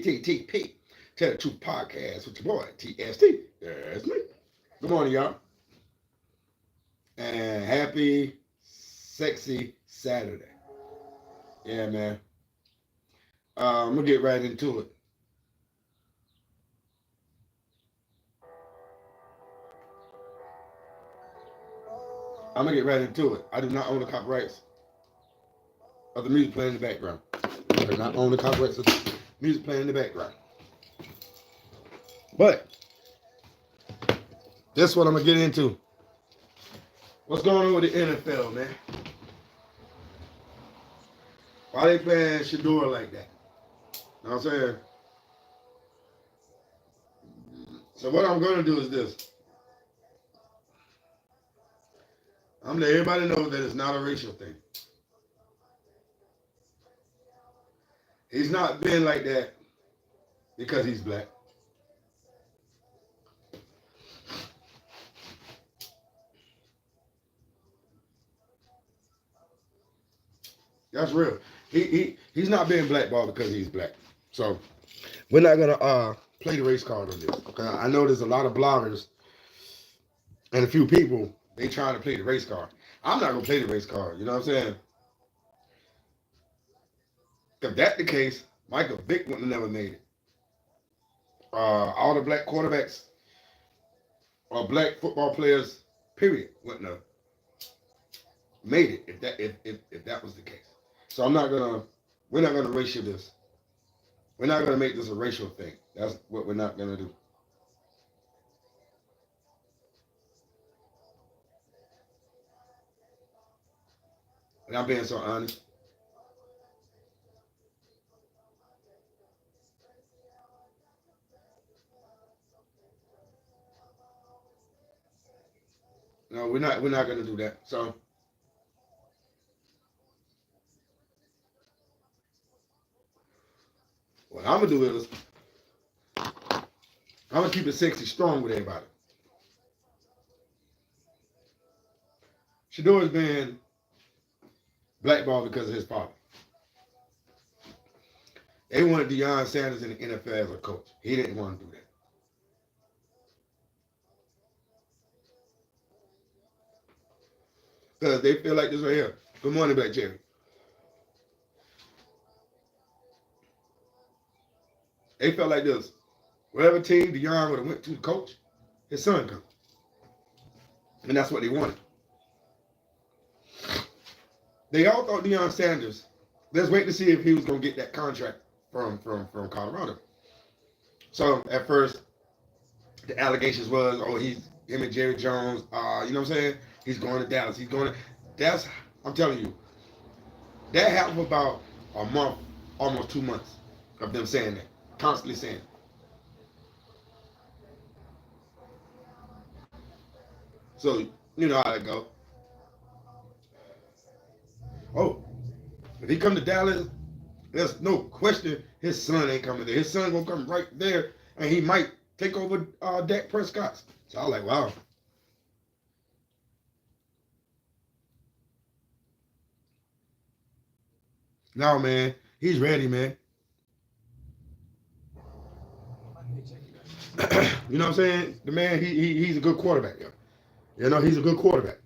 TTTP. Tell the Truth Podcast with your boy, TST. That's me. Good morning, y'all. And happy, sexy Saturday. Yeah, man. I'm going to get right into it. I'm going to get right into it. I do not own the copyrights of the music playing in the background. I do not own the copyrights of the music playing in the background. But that's what I'm going to get into. What's going on with the NFL, man? Why they playing Shador like that? You know what I'm saying? So what I'm going to do is this. I'm letting everybody know that it's not a racial thing. He's not been like that because he's black. That's real. He's not being blackballed because he's black. So we're not gonna play the race card on this. Okay? I know there's a lot of bloggers and a few people they trying to play the race card. I'm not gonna play the race card. You know what I'm saying? If that's the case, Michael Vick wouldn't have never made it. All the black quarterbacks or black football players, period, wouldn't have made it if that was the case. So we're not gonna racial this. We're not gonna make this a racial thing. That's what we're not gonna do. And I'm being so honest. No, we're not gonna do that. So what I'm gonna do is I'm gonna keep it sexy strong with everybody. Shador's been blackballed because of his father. They wanted Deion Sanders in the NFL as a coach. He didn't want to do that. Because they feel like this right here. Good morning, Black Jerry. They felt like this. Whatever team Deion would have went to the coach, his son come. And that's what they wanted. They all thought Deion Sanders, let's wait to see if he was going to get that contract from Colorado. So at first, the allegations was, oh, him and Jerry Jones, you know what I'm saying? He's going to Dallas. I'm telling you, that happened for about a month, almost 2 months of them saying that, constantly saying it. So, you know how it go. Oh, if he come to Dallas, there's no question his son ain't coming there. His son gonna come right there, and he might take over Dak Prescott. So I was like, wow. No, man, he's ready, man. You know what I'm saying? The man, he's a good quarterback. Yo. You know, he's a good quarterback.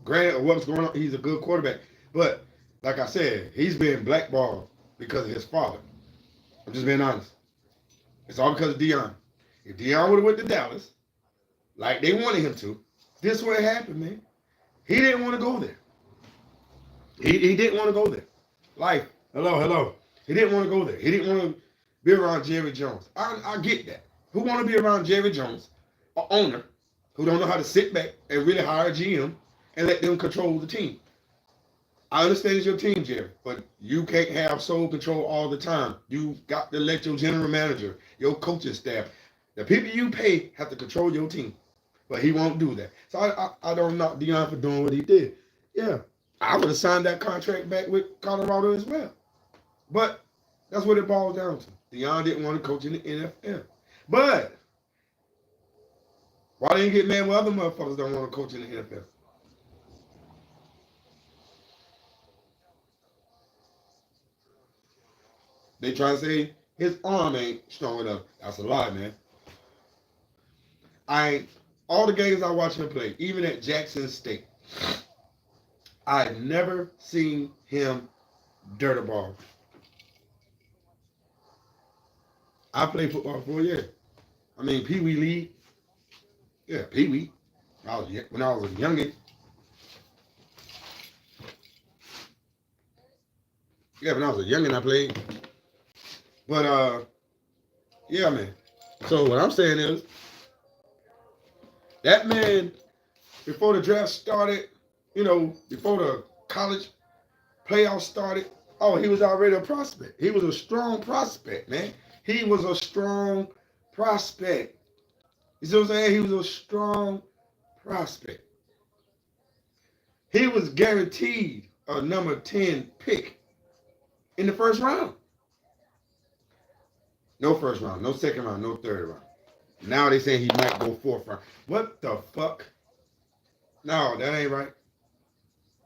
Granted, what's going on, he's a good quarterback. But like I said, he's been blackballed because of his father. I'm just being honest. It's all because of Deion. If Deion would have went to Dallas, like they wanted him to, this would have happened, man. He didn't want to go there. He didn't want to go there. Like, hello. He didn't want to go there. He didn't want to be around Jerry Jones. I get that. Who want to be around Jerry Jones, an owner, who don't know how to sit back and really hire a GM and let them control the team? I understand it's your team, Jerry, but you can't have sole control all the time. You got to let your general manager, your coaching staff, the people you pay have to control your team. But he won't do that. So I don't knock Deion for doing what he did. Yeah, I would have signed that contract back with Colorado as well. But that's what it boils down to. Deion didn't want to coach in the NFL. But why didn't get mad when other motherfuckers don't want to coach in the NFL? They try to say His arm ain't strong enough. That's a lie, man. I all the games I watch him play, even at Jackson State, I've never seen him dirt a ball. I played football for 4 years. I mean, Pee Wee League. Yeah, Pee Wee. When I was a youngin. Yeah, when I was a youngin, I played. But yeah, man. So what I'm saying is, that man, before the draft started, before the college playoffs started, oh, he was already a prospect. He was a strong prospect, man. He was a strong prospect. You see what I'm saying? He was a strong prospect. He was guaranteed a number 10 pick in the first round. No first round, no second round, no third round. Now they saying he might go fourth round. What the fuck? No, that ain't right.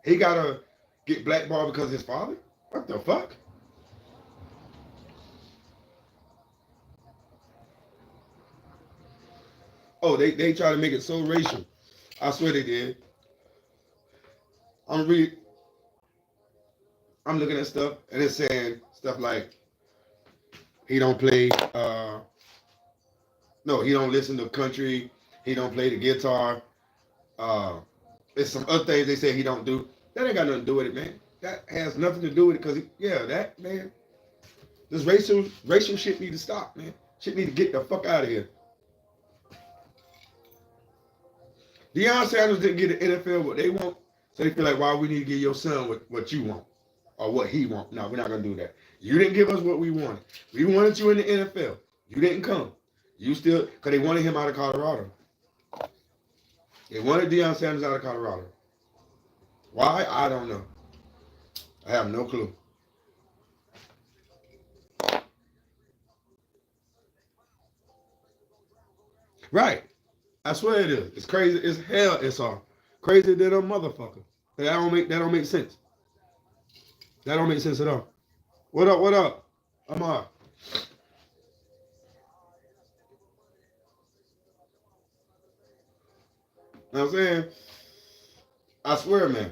He gotta get blackballed because of his father? What the fuck? Oh, they try to make it so racial. I swear they did. I'm looking at stuff and it's saying stuff like he don't play no, he don't listen to country, he don't play the guitar. There's some other things they say he don't do. That ain't got nothing to do with it, man. That has nothing to do with it because that man, this racial shit need to stop, man. Shit need to get the fuck out of here. Deion Sanders didn't get the NFL what they want, so they feel like, why we need to give your son what you want or what he want. No, we're not gonna do that. You didn't give us what we wanted. We wanted you in the NFL. You didn't come. You still, because they wanted him out of Colorado. They wanted Deion Sanders out of Colorado. Why? I don't know. I have no clue. Right. I swear it is. It's crazy. It's hell. It's all crazy than a motherfucker. That don't make sense. That don't make sense at all. What up? What up? Amar. You know what I'm saying? I swear, man.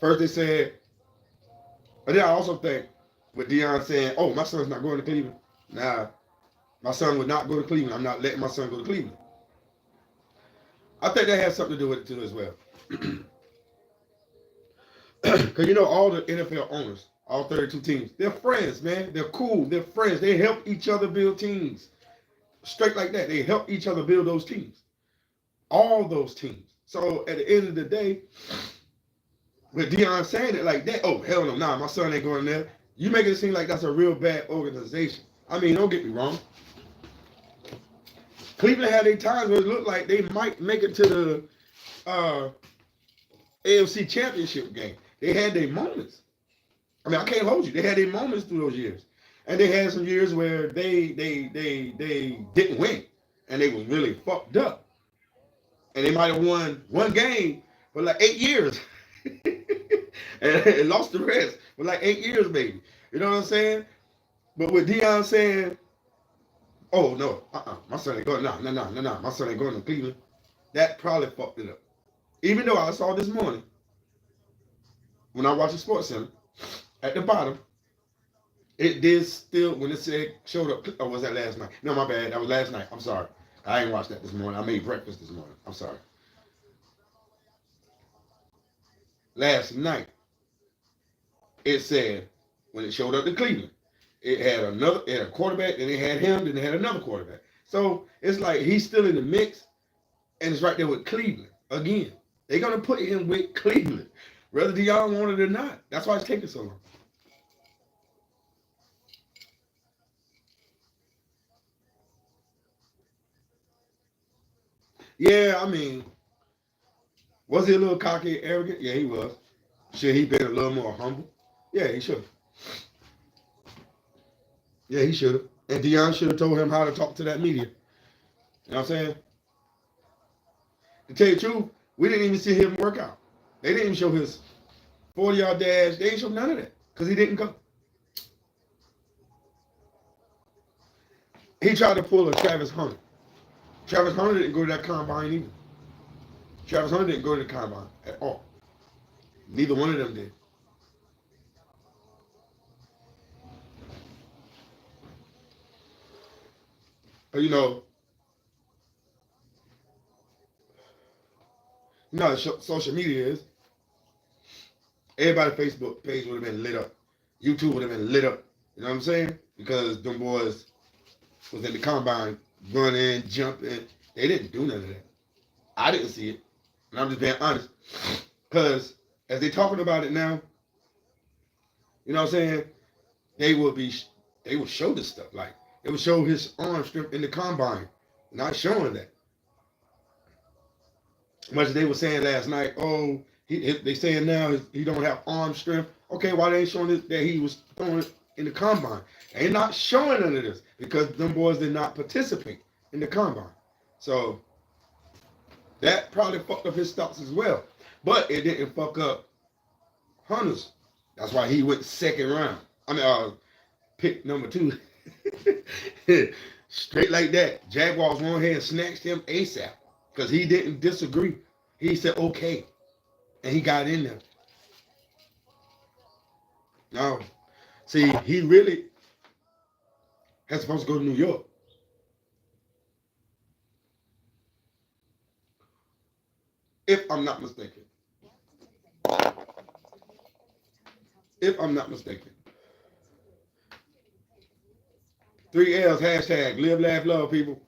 First they said, but then I also think with Deion saying, "Oh, my son's not going to Cleveland." Nah, my son would not go to Cleveland. I'm not letting my son go to Cleveland. I think that has something to do with it too as well. Because all the NFL owners, all 32 teams, they're friends, man. They're cool. They're friends. They help each other build teams. Straight like that. They help each other build those teams. All those teams. So at the end of the day, with Deion saying it like that, oh, hell no, nah, my son ain't going there. You make it seem like that's a real bad organization. I mean, don't get me wrong. Cleveland had their times where it looked like they might make it to the AFC Championship game. They had their moments. I mean, I can't hold you. They had their moments through those years, and they had some years where they didn't win, and they was really fucked up, and they might have won one game for like 8 years, and lost the rest for like 8 years, maybe. You know what I'm saying? But with Deion saying, "Oh no, my son ain't going. No, my son ain't going to Cleveland," that probably fucked it up. Even though I saw this morning when I watched the Sports Center at the bottom, it did still when it said showed up. Or was that last night? No, my bad. That was last night. I'm sorry. I ain't watched that this morning. I made breakfast this morning. I'm sorry. Last night it said when it showed up to Cleveland, it had a quarterback, and it had him, then it had another quarterback. So it's like he's still in the mix, and it's right there with Cleveland again. They're gonna put him with Cleveland, whether Deion want it or not. That's why it's taking so long. Yeah, I mean, was he a little cocky, arrogant? Yeah, he was. Should he been a little more humble? Yeah, he should. Yeah, he should have. And Deion should have told him how to talk to that media. You know what I'm saying? To tell you the truth, we didn't even see him work out. They didn't even show his 40-yard dash. They didn't show none of that because he didn't come. He tried to pull a Travis Hunter. Travis Hunter didn't go to that combine either. Travis Hunter didn't go to the combine at all. Neither one of them did. But social media is. Everybody's Facebook page would have been lit up. YouTube would have been lit up. You know what I'm saying? Because them boys was in the combine, running, jumping. They didn't do none of that. I didn't see it. And I'm just being honest. Because as they talking about it now, you know what I'm saying? They will show this stuff. Like, it would show his arm strength in the combine. Not showing that. Much as they were saying last night, oh, they saying now he don't have arm strength. Okay, why they ain't showing this, that he was throwing it in the combine? They ain't not showing none of this because them boys did not participate in the combine. So that probably fucked up his stocks as well. But it didn't fuck up Hunter's. That's why he went second round. Pick number 2. Straight like that. Jaguars went ahead and snatched him ASAP because he didn't disagree. He said, okay. And he got in there. No. See, he really has supposed to go to New York. If I'm not mistaken. If I'm not mistaken. 3 L's, hashtag, live, laugh, love, people.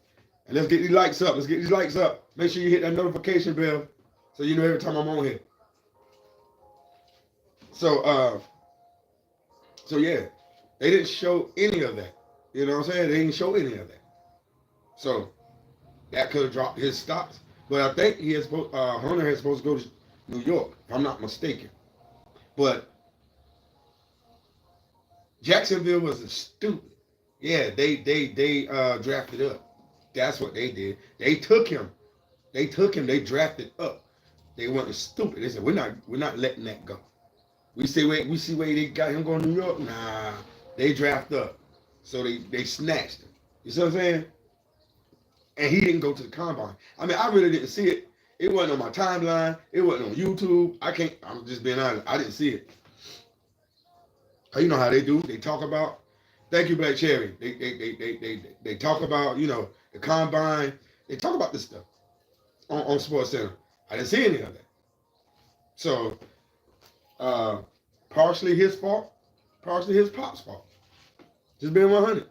And let's get these likes up. Let's get these likes up. Make sure you hit that notification bell so you know every time I'm on here. So yeah, they didn't show any of that. You know what I'm saying? They didn't show any of that. So that could have dropped his stocks. But I think Hunter is supposed to go to New York, if I'm not mistaken. But Jacksonville was a stupid. Yeah, they drafted up. That's what they did. They took him. They drafted up. They weren't stupid. They said, we're not letting that go. We see where they got him going to New York. Nah, they draft up. So they snatched him. You see what I'm saying? And he didn't go to the combine. I mean, I really didn't see it. It wasn't on my timeline. It wasn't on YouTube. I'm just being honest. I didn't see it. You know how they do. They talk about, thank you, Black Cherry. They talk about, the combine. They talk about this stuff on Sports Center. I didn't see any of that. So, partially his fault, partially his pop's fault. Just being 100.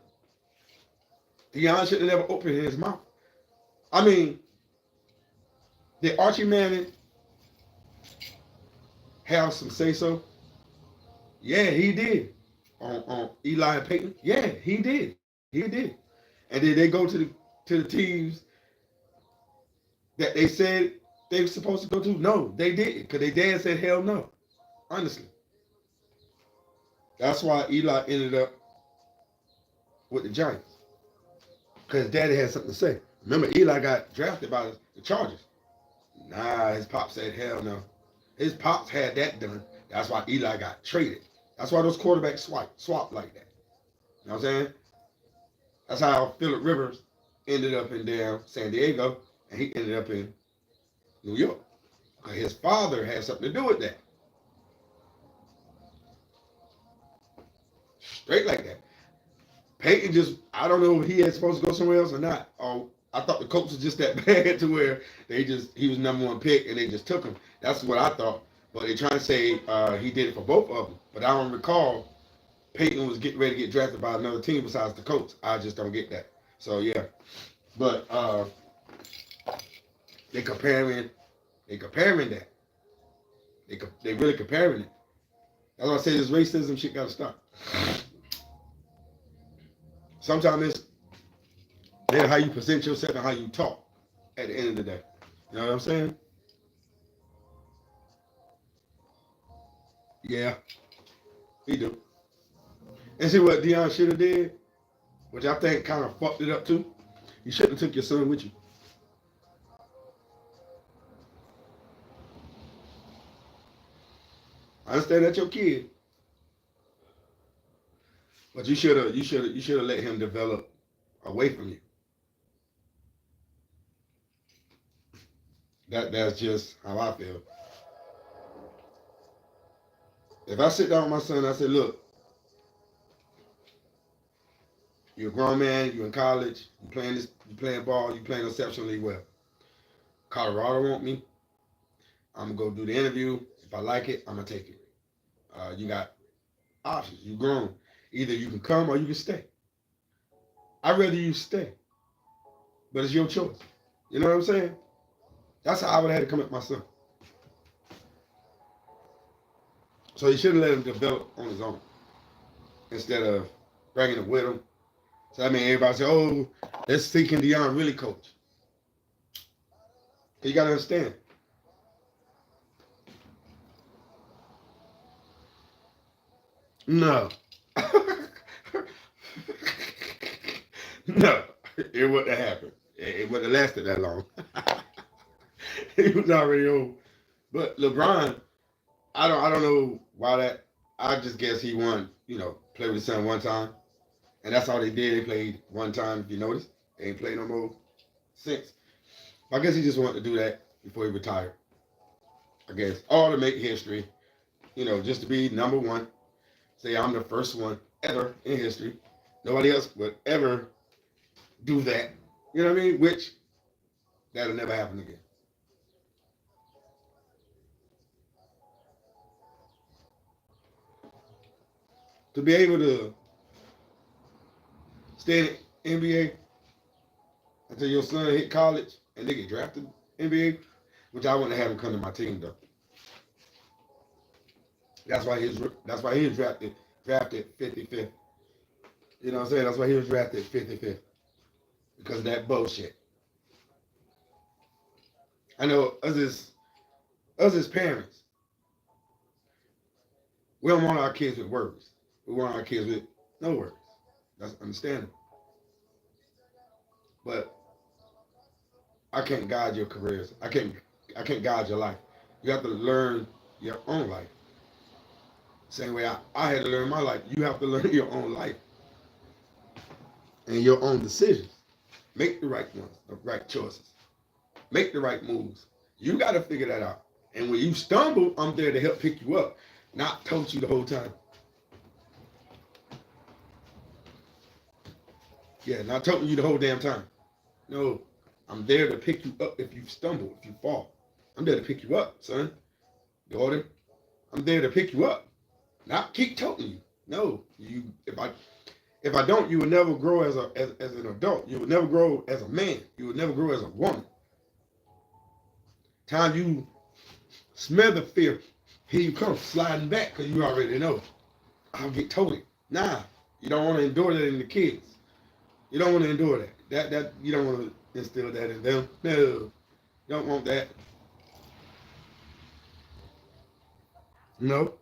Deion should have never opened his mouth. I mean, did Archie Manning have some say-so? Yeah, he did. On Eli and Peyton? Yeah, he did. He did. And did they go to the teams that they said they were supposed to go to? No, they didn't. Because their dad said hell no. Honestly. That's why Eli ended up with the Giants. Because daddy had something to say. Remember, Eli got drafted by the Chargers. Nah, his pop said hell no. His pops had that done. That's why Eli got traded. That's why those quarterbacks swap like that. You know what I'm saying? That's how Phillip Rivers ended up in San Diego, and he ended up in New York. Because his father had something to do with that. Straight like that. Peyton I don't know if he had supposed to go somewhere else or not. I thought the coach was just that bad to where he was number 1 pick and they just took him. That's what I thought. But they're trying to say he did it for both of them. But I don't recall Peyton was getting ready to get drafted by another team besides the Colts. I just don't get that. So, yeah. But they comparing that. They really comparing it. That's why I say this racism shit got to stop. Sometimes it's how you present yourself and how you talk at the end of the day. You know what I'm saying? Yeah, he do. And see what Deion should have did, which I think kind of fucked it up too. You shouldn't have took your son with you. I understand that's your kid, but you should have let him develop away from you. That's just how I feel. If I sit down with my son, I say, look, you're a grown man, you're in college, you playing ball, you playing exceptionally well. Colorado want me. I'm gonna go do the interview. If I like it, I'm gonna take it. You got options. You grown. Either you can come or you can stay. I'd rather you stay, but it's your choice. You know what I'm saying? That's how I would have had to come at my son. So you shouldn't let him develop on his own instead of bringing it with him. So I mean, everybody say, "Oh, let's see can Deion really coach?" You got to understand. No. No, it wouldn't have happened. It wouldn't have lasted that long. He was already old. But LeBron, I don't know why that. I just guess he won. Play with his son one time, and that's all they did. They played one time. If you notice, they ain't played no more since. I guess he just wanted to do that before he retired. I guess all to make history. Just to be number one. Say I'm the first one ever in history. Nobody else would ever do that. You know what I mean? Which that'll never happen again. To be able to stay in the NBA until your son hit college and they get drafted NBA, which I wouldn't have him come to my team though. That's why he was drafted 55th. You know what I'm saying? That's why he was drafted 55th. Because of that bullshit. I know us as parents, we don't want our kids with words. We want our kids with no words. That's understandable. But I can't guide your careers. I can't guide your life. You have to learn your own life. Same way I had to learn my life. You have to learn your own life. And your own decisions. Make the right ones, the right choices. Make the right moves. You got to figure that out. And when you stumble, I'm there to help pick you up, not coach you the whole time. Yeah, not toting you the whole damn time. No, I'm there to pick you up if you stumble, if you fall. I'm there to pick you up, son, daughter. I'm there to pick you up, not keep toting you. No, if I don't, you will never grow as an adult. You will never grow as a man. You will never grow as a woman. Time you smell the fear, here you come sliding back because you already know I'll get toted. Nah, you don't want to endure that in the kids. You don't want to endure that. That you don't want to instill that in them. No, you don't want that. No.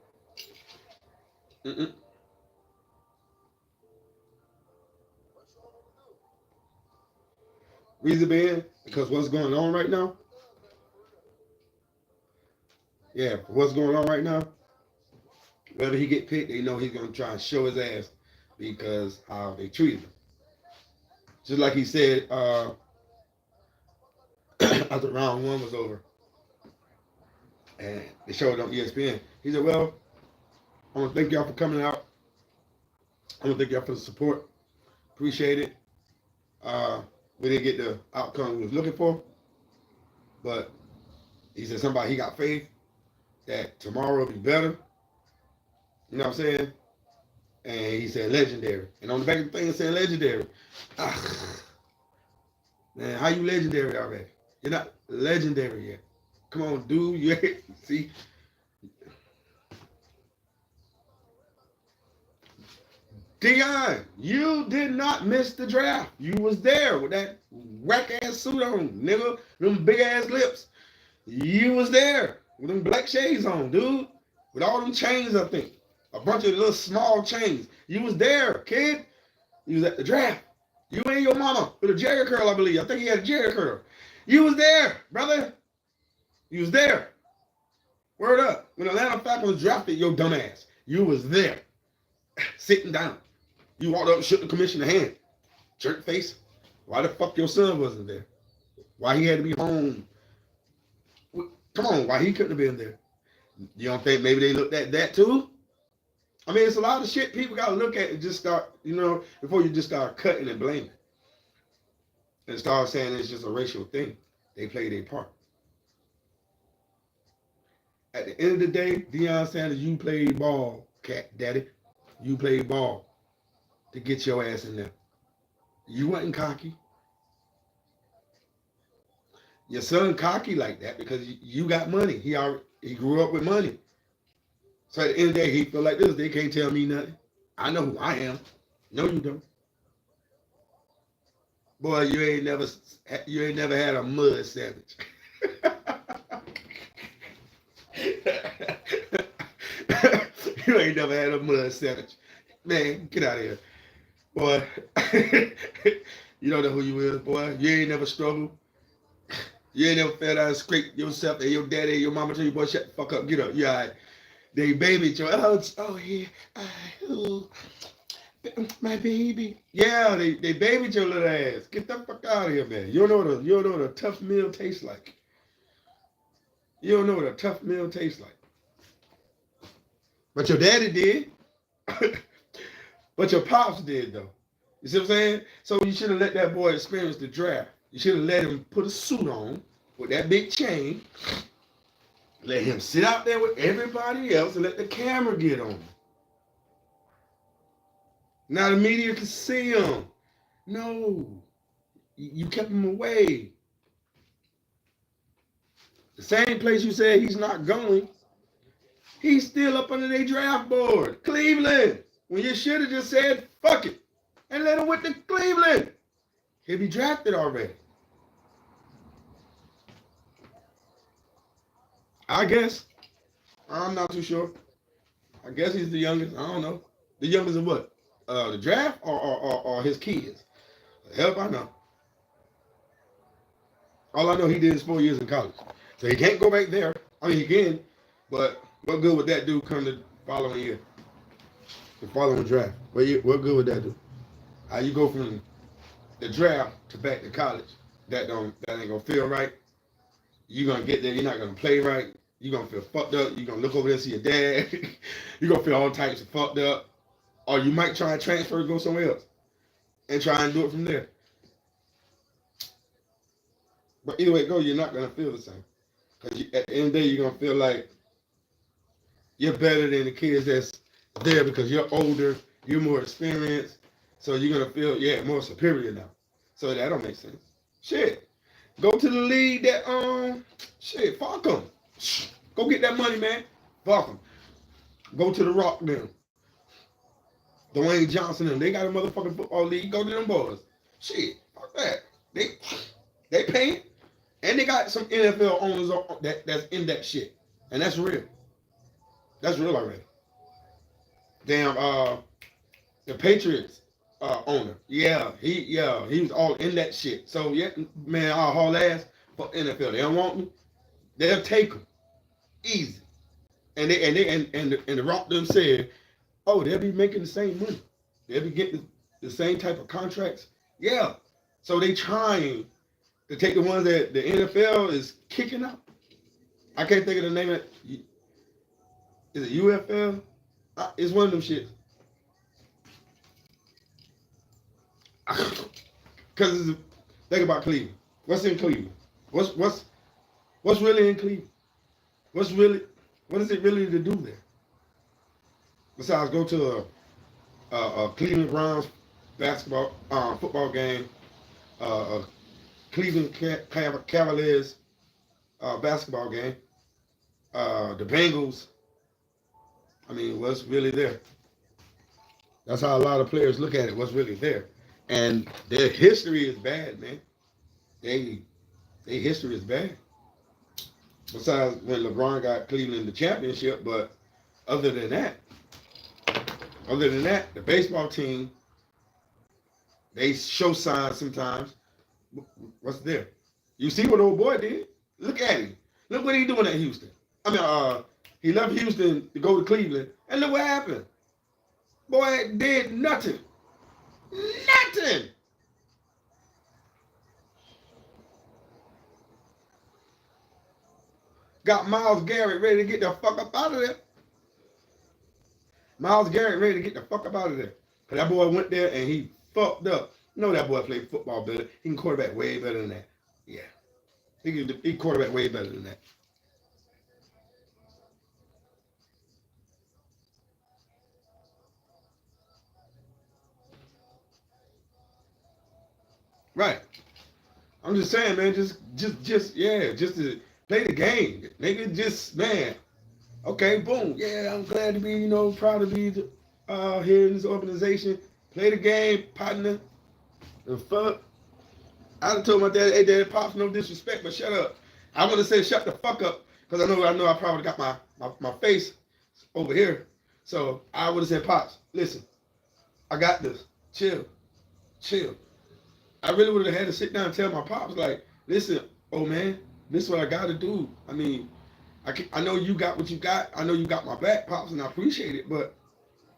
Mm-mm. Reason being, because what's going on right now, what's going on right now, whether he get picked, they know he's going to try and show his ass because how they treated him. Just like he said after round one was over, and they showed it on ESPN. He said, well, I want to thank y'all for coming out. I want to thank y'all for the support. Appreciate it. We didn't get the outcome we was looking for, but he said he got faith that tomorrow will be better. You know what I'm saying? And he said legendary. And on the back of the thing it said legendary. Man, how you legendary already? You're not legendary yet. Come on, dude. You see? Deion, you did not miss the draft. You was there with that whack-ass suit on, nigga. Them big-ass lips. You was there with them black shades on, dude. With all them chains, I think. A bunch of little small chains. You was there, kid. You was at the draft. You and your mama with a Jerry curl, I believe. I think he had a Jerry curl. You was there, brother. You was there. Word up. When Atlanta Falcons drafted your dumb ass, you was there. Sitting down. You walked up and shook the commissioner's hand. Jerk face. Why the fuck your son wasn't there? Why he had to be home? Come on, why he couldn't have been there? You don't think maybe they looked at that too? I mean, it's a lot of shit people got to look at and just start, before you just start cutting and blaming and start saying it's just a racial thing. They played their part. At the end of the day, Deion Sanders, you played ball, cat daddy. You played ball to get your ass in there. You wasn't cocky. Your son cocky like that because you got money. He grew up with money. So at the end of the day, he feel like this. They can't tell me nothing. I know who I am. No, you don't. Boy, you ain't never had a mud sandwich. You ain't never had a mud sandwich. Man, get out of here. Boy, you don't know who you is, boy. You ain't never struggled. You ain't never fell down and scraped yourself and your daddy and your mama tell you, boy, shut the fuck up, get up. You all right. They babied you. Oh, yeah. My baby. Yeah, they babied your little ass. Get the fuck out of here, man. You don't know what a tough meal tastes like. You don't know what a tough meal tastes like. But your daddy did. But your pops did, though. You see what I'm saying? So you should have let that boy experience the draft. You should have let him put a suit on with that big chain. Let him sit out there with everybody else and let the camera get on him. Now the media can see him. No. You kept him away. The same place you said he's not going, he's still up under their draft board. Cleveland. When you should have just said, fuck it, and let him with the Cleveland. He'll be drafted already. I guess. I'm not too sure. I guess he's the youngest. I don't know. The youngest of what? The draft or his kids? The hell if I know. All I know, he did is 4 years in college. So he can't go back there. I mean, he can, but what good would that do come the following year? The following draft. What good would that do? How you go from the draft to back to college? That ain't gonna feel right. You're gonna get there, you're not gonna play right. You're gonna feel fucked up. You're gonna look over there and see your dad. You're gonna feel all types of fucked up. Or you might try and transfer, go somewhere else, and try and do it from there. But either way it goes, you're not gonna feel the same. Because at the end of the day, you're gonna feel like you're better than the kids that's there because you're older, you're more experienced, so you're gonna feel more superior now. So that don't make sense. Shit, go to the league that fuck them. Go get that money, man. Fuck them. Go to the Rock them. Dwayne Johnson them. They got a motherfucking football league. Go to them boys. Shit, fuck that. They paying, and they got some NFL owners that's in that shit, and that's real. That's real already. Damn, the Patriots owner. He was all in that shit. So man, I'll haul ass for NFL. They don't want me. They'll take them easy. And the Rock them said, oh, they'll be making the same money. They'll be getting the same type of contracts. Yeah. So they trying to take the ones that the NFL is kicking out. I can't think of the name of it. Is it UFL? It's one of them shits. Because think about Cleveland. What's in Cleveland? What's really in Cleveland? What is it really to do there? Besides go to a Cleveland Browns football game, a Cleveland Cavaliers basketball game, the Bengals. I mean, what's really there? That's how a lot of players look at it. What's really there? And their history is bad, man. Their history is bad. Besides when LeBron got Cleveland the championship, but other than that, the baseball team, they show signs sometimes. What's there? You see what old boy did? Look at him. Look what he doing at Houston. I mean, he left Houston to go to Cleveland, and look what happened. Boy did nothing. Nothing. got Myles Garrett ready to get the fuck up out of there. Myles Garrett ready to get the fuck up out of there. Cause that boy went there and he fucked up. You know that boy played football better. He can quarterback way better than that. Yeah. He quarterback way better than that. Right. I'm just saying, man, just to play the game. Nigga, just, man, okay, boom. Yeah, I'm glad to be, proud to be here in this organization. Play the game, partner. The fuck. I done told my dad, hey, dad, pops, no disrespect, but shut up. I want to say shut the fuck up because I know I probably got my face over here. So I would have said, pops, listen, I got this. Chill. I really would have had to sit down and tell my pops, like, listen, oh man, this is what I got to do. I mean, I know you got what you got. I know you got my back, pops, and I appreciate it, but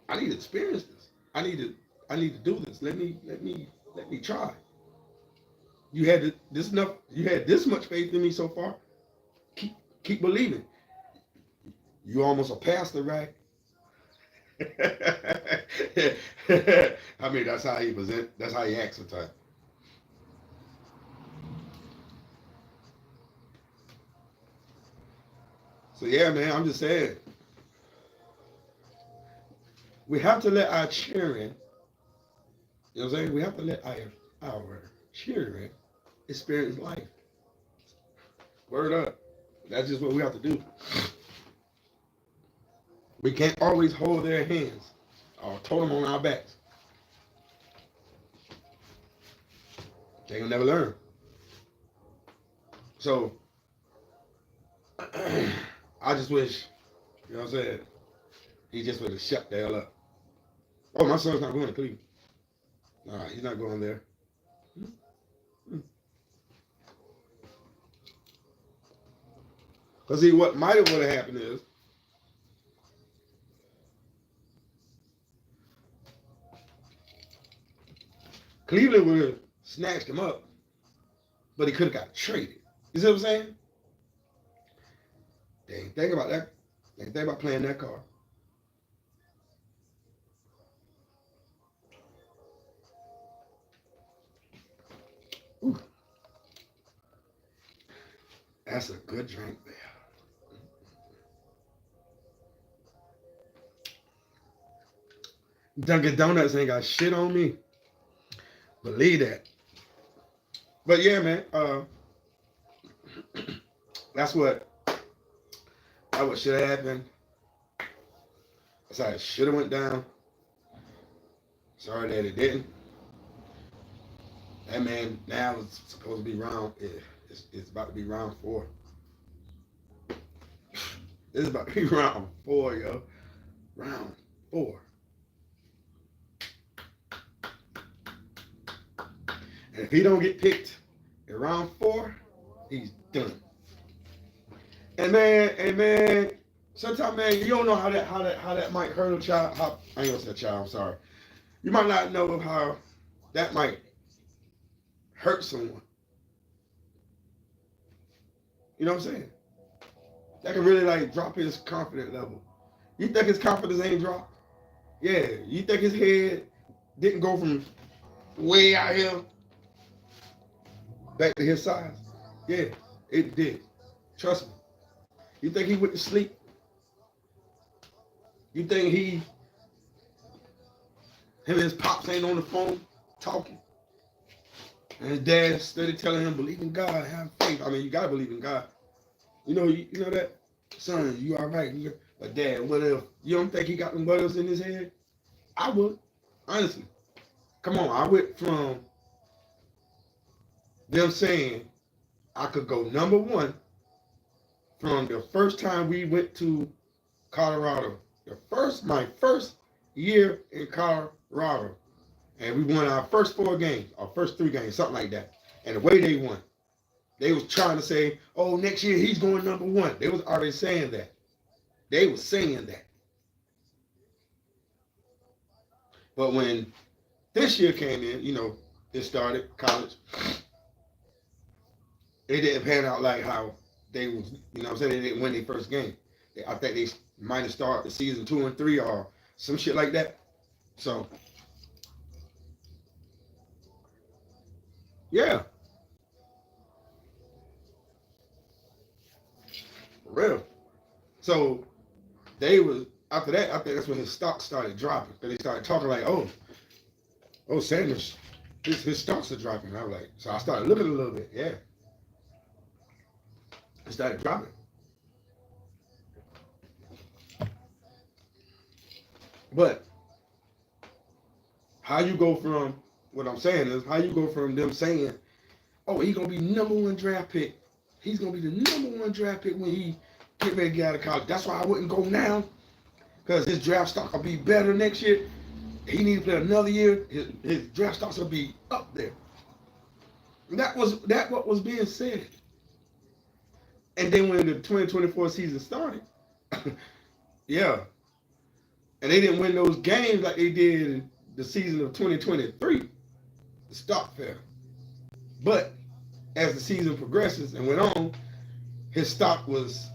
I need to experience this. I need to do this. Let me try. You had this enough. You had this much faith in me so far. Keep believing. You almost a pastor, right? I mean, that's how he present. That's how he acts sometimes. So yeah, man, I'm just saying. We have to let our children, you know what I'm saying? We have to let our children experience life. Word up. That's just what we have to do. We can't always hold their hands or tote them on our backs. They will never learn. So, I just wish, you know what I'm saying, he just would have shut the hell up. Oh, my son's not going to Cleveland. Nah, he's not going there. Because see, what might have would have happened is, Cleveland would have snatched him up, but he could have got traded. You see what I'm saying? They ain't think about that. They ain't think about playing that card. Ooh. That's a good drink there. Dunkin' Donuts ain't got shit on me. Believe that. But yeah, man, that's what should have happened. That's how it should have went down. Sorry that it didn't. That man now is supposed to be round. It's about to be round 4. This is about to be round 4, yo. Round 4. And if he don't get picked in round 4, he's done. And man, sometimes, man, you don't know how that might hurt a child. I ain't gonna say a child. I'm sorry. You might not know how that might hurt someone. You know what I'm saying? That can really like drop his confidence level. You think his confidence ain't dropped? Yeah. You think his head didn't go from way out here back to his size? Yeah, it did. Trust me. You think he went to sleep? You think him and his pops ain't on the phone talking? And his dad steady telling him, believe in God, have faith. I mean, you gotta believe in God. You know that? Son, you all right. But dad, what if? You don't think he got them what else in his head? I would. Honestly. Come on, I went from them saying I could go number 1 from the first time we went to Colorado. My first year in Colorado. And we won our first 4 games, our first 3 games, something like that. And the way they won, they was trying to say, oh, next year he's going number 1. They was already saying that. They was saying that. But when this year came in, it started college. It didn't pan out like how they was, you know what I'm saying, they didn't win their first game. I think they might have started the season 2 and 3 or some shit like that. So yeah, for real. So they was after that. I think that's when his stock started dropping. Because they started talking like, oh, Sanders, his stocks are dropping. And I was like, so I started looking a little bit. Yeah, it started dropping. But how you go from what I'm saying is how you go from them saying, oh, he's gonna be #1 draft pick. He's gonna be the #1 draft pick when he get ready to get out of college. That's why I wouldn't go now, because his draft stock will be better next year. He need to play another year. His draft stocks will be up there. That what was being said. And then when the 2024 season started, yeah, and they didn't win those games like they did in the season of 2023, the stock fell. But as the season progresses and went on, his stock was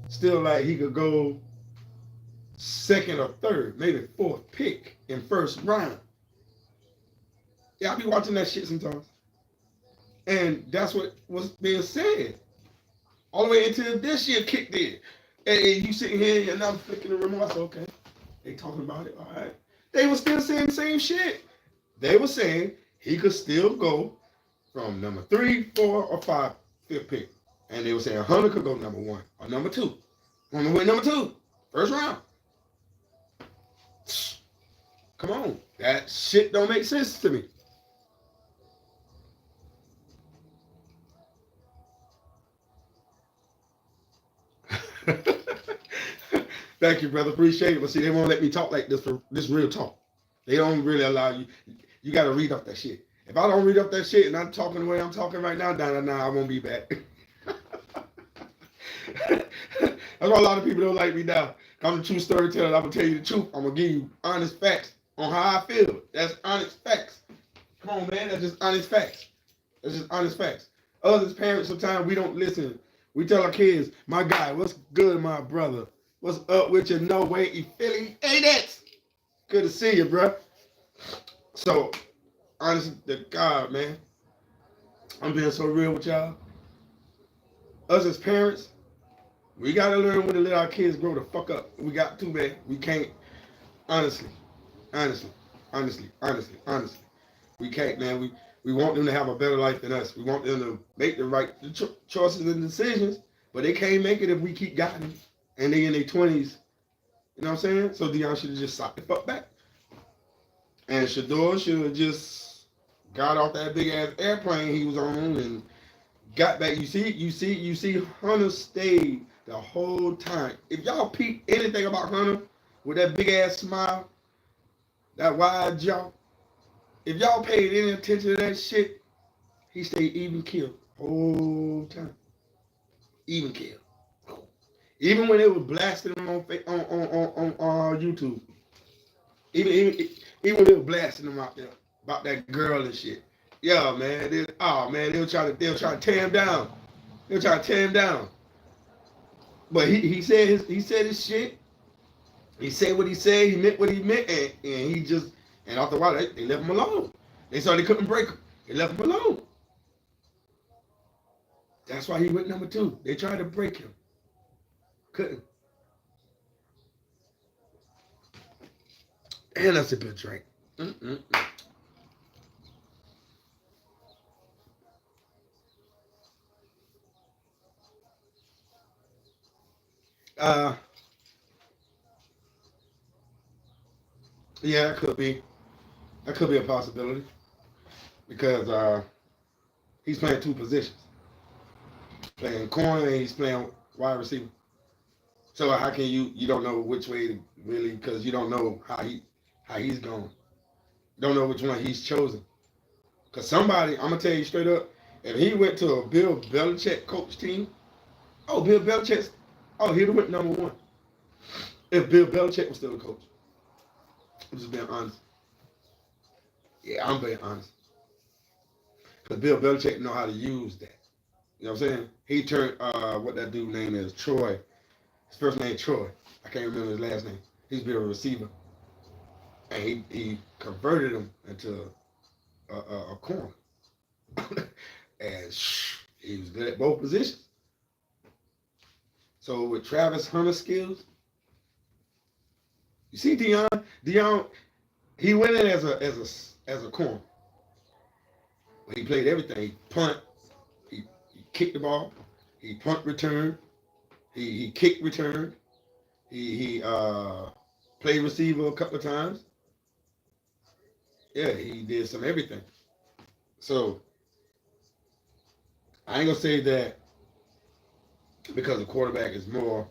still like he could go second or third, maybe fourth pick in first round. Yeah, I be watching that shit sometimes. And that's what was being said. All the way until this year kicked in. And you sitting here and I'm flicking the remote. I said, okay, they talking about it. All right. They were still saying the same shit. They were saying he could still go from number 3, 4, or 5, 5th pick. And they were saying Hunter could go #1 or #2. Hunter went #2, first round. Come on. That shit don't make sense to me. Thank you, brother. Appreciate it. But see, they won't let me talk like this for this real talk. They don't really allow you. You got to read off that shit. If I don't read off that shit and I'm talking the way I'm talking right now, I won't be back. That's why a lot of people don't like me now. I'm the true storyteller. I'm gonna tell you the truth. I'm gonna give you honest facts on how I feel. That's honest facts. Come on, man. That's just honest facts. That's just honest facts. Us as parents, sometimes we don't listen. We tell our kids, my guy, what's good, my brother? What's up with you? No way, you feeling? Ain't it? Good to see you, bro. So, honestly, to God, man, I'm being so real with y'all. Us as parents, we gotta learn when to let our kids grow the fuck up. We got to, man. We can't. Honestly, honestly, honestly, honestly, honestly, we can't, man. We want them to have a better life than us. We want them to make the right choices and decisions, but they can't make it if we keep guiding them. And they in their 20s. You know what I'm saying? So Deion should have just socked the fuck back. And Shedeur should have just got off that big ass airplane he was on and got back. You see, Hunter stayed the whole time. If y'all peep anything about Hunter with that big ass smile, that wide jaw, if y'all paid any attention to that shit, he stayed even killed whole time. Even killed. Even when they were blasting him on YouTube. Even when they were blasting him out there about that girl and shit. Yeah, man. They were trying to tear him down. They were trying to tear him down. But he said his shit. He said what he said. He meant what he meant, and he just after a while they left him alone. They saw they couldn't break him. They left him alone. That's why he went #2. They tried to break him. Couldn't. And that's a good drink. Mm-mm-mm. Yeah, that could be. That could be a possibility because he's playing 2 positions. Playing corner and he's playing wide receiver. So how can you don't know which way to really, because you don't know how he's going. You don't know which one he's chosen. Because somebody, I'm gonna tell you straight up, if he went to a Bill Belichick coach team, Bill Belichick, he'd have went #1. If Bill Belichick was still a coach. I'm just being honest. Yeah, I'm being honest. Because Bill Belichick know how to use that. You know what I'm saying? He turned what that dude name is, Troy. His first name Troy. I can't remember his last name. He's been a receiver, and he converted him into a corner, and he was good at both positions. So with Travis Hunter's skills, you see Dion, he went in as a corner. He played everything. He punt, he kicked the ball, he punt return, he kicked return, he played receiver a couple of times. Yeah, he did some everything. So I ain't gonna say that because the quarterback is more. I'm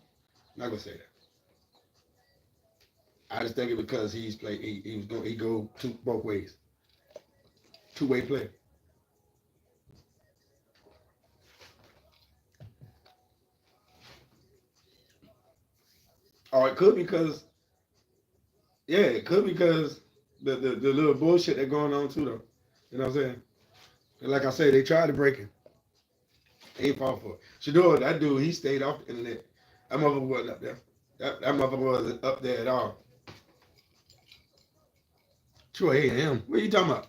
not gonna say that. I just think it because he's played. He go both ways. Two-way player. Or it could because it could because the little bullshit that going on too though. You know what I'm saying? And like I said, they tried to break him. He ain't fall for it. Shador, that dude, he stayed off the internet. That motherfucker wasn't up there. That motherfucker wasn't up there at all. Troy A&M. What are you talking about?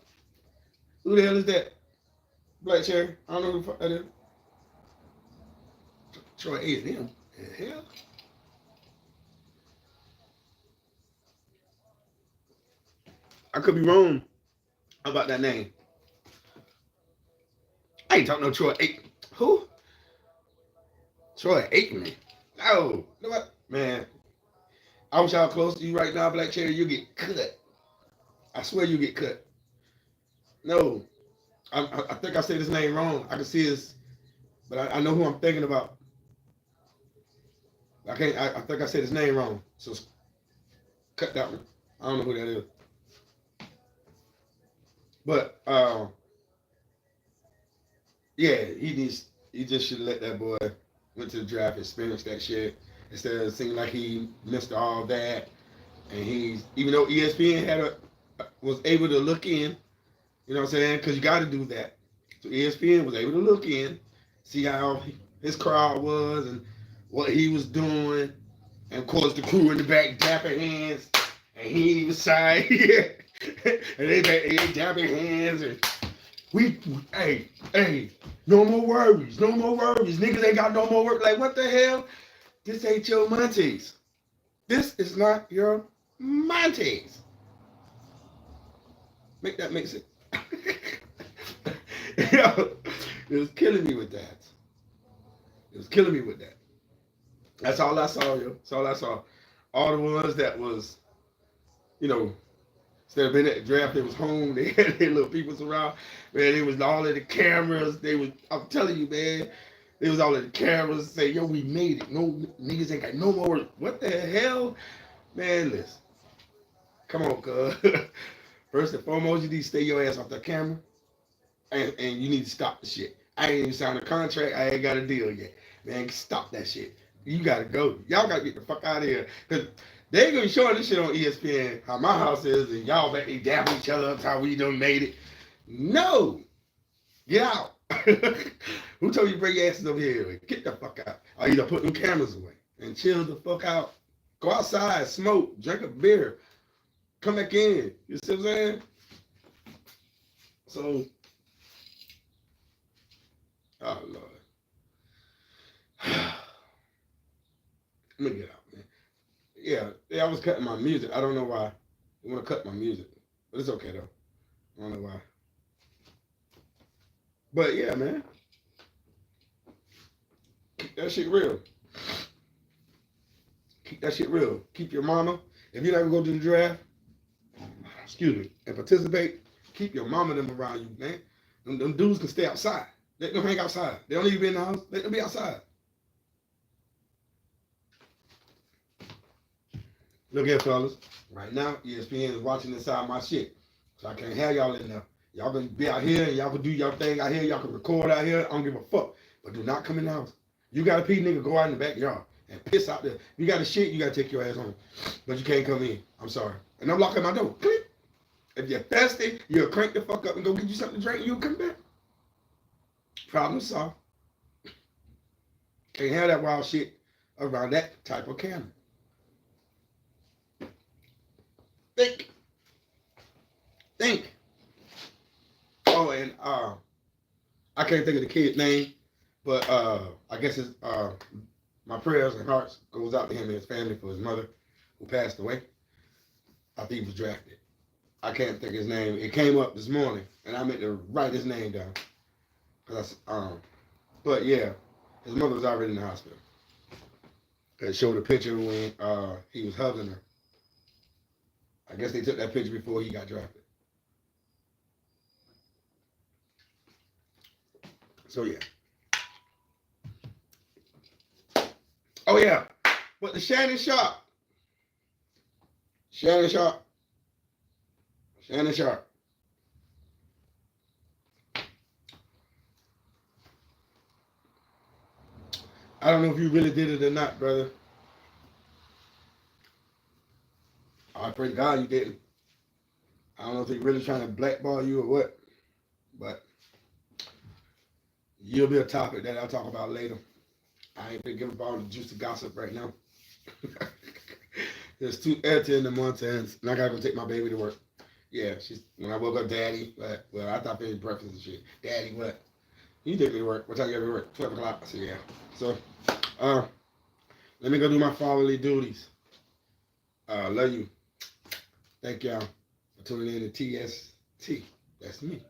Who the hell is that? Black Cherry? I don't know who the fuck that is. Troy A&M. The hell? I could be wrong about that name. I ain't talking no Troy Aikman. Who? Troy Aikman. No. You know what? Man, I wish I was close to you right now, Black Cherry. You get cut. I swear you get cut. No. I think I said his name wrong. I can see his, but I know who I'm thinking about. I can't. I think I said his name wrong. So cut that one. I don't know who that is. But yeah, he just should let that boy went to the draft, experience that shit instead of seeming like he missed all that. And he's even though ESPN was able to look in, you know what I'm saying? Because you got to do that. So ESPN was able to look in, see how his crowd was and what he was doing, and of course the crew in the back dapping hands, and he was shy, and they dapping hands and. Hey, no more worries, niggas ain't got no more work. Like, what the hell? This ain't your Montes. This is not your Montes. Make that make sense. Yo, it was killing me with that. That's all I saw, yo. That's all I saw. All the ones that was, you know, instead of being at the draft, they was home. They had their little peoples around. Man, they was all of the cameras. I'm telling you, man, they was all of the cameras say, yo, we made it. No niggas ain't got no more. What the hell? Man, listen. Come on, cuz. First and foremost, you need to stay your ass off the camera. And you need to stop the shit. I ain't even signed a contract. I ain't got a deal yet. Man, stop that shit. You gotta go. Y'all gotta get the fuck out of here. Cause they gonna be showing this shit on ESPN, how my house is, and y'all back they dapping each other up, how we done made it. No! Get out. Who told you to bring your asses over here? Get the fuck out. Or either put them cameras away and chill the fuck out. Go outside, smoke, drink a beer, come back in. You see what I'm saying? So, oh Lord. Let me get out, man. Yeah, I was cutting my music. I don't know why. I want to cut my music. But it's okay, though. I don't know why. But, yeah, man. Keep that shit real. Keep that shit real. Keep your mama. If you're not going to go to the draft, excuse me, and participate, keep your mama them around you, man. Them dudes can stay outside. Let them hang outside. They don't need to be in the house. Let them be outside. Look here, fellas. Right now, ESPN is watching inside my shit. So I can't have y'all in there. Y'all can be out here and y'all can do your thing out here. Y'all can record out here. I don't give a fuck. But do not come in the house. You got to pee, nigga, go out in the backyard and piss out there. If you got a shit, you got to take your ass home. But you can't come in. I'm sorry. And I'm locking my door. Click. If you're thirsty, you'll crank the fuck up and go get you something to drink and you'll come back. Problem solved. Can't have that wild shit around that type of camera. Think. Think. Oh, and I can't think of the kid's name, but I guess it's my prayers and hearts goes out to him and his family for his mother who passed away. I think he was drafted. I can't think of his name. It came up this morning, and I meant to write his name down. But yeah, his mother was already in the hospital. It showed a picture when he was hugging her. I guess they took that picture before he got drafted. So yeah. Oh yeah, but the Shannon Sharpe. Shannon Sharpe. Shannon Sharpe. I don't know if you really did it or not, brother. I pray to God you didn't. I don't know if they're really trying to blackball you or what, but you'll be a topic that I'll talk about later. I ain't gonna give up all the juicy gossip right now. There's two Ayrton and the Montans, and I gotta go take my baby to work. Yeah, she's when I woke up, Daddy. Well, I thought finished breakfast and shit. Daddy, what? You take me to work. What time you gotta work? 12 o'clock. I said, yeah. So, let me go do my fatherly duties. Love you. Thank y'all for tuning in to TST. That's me.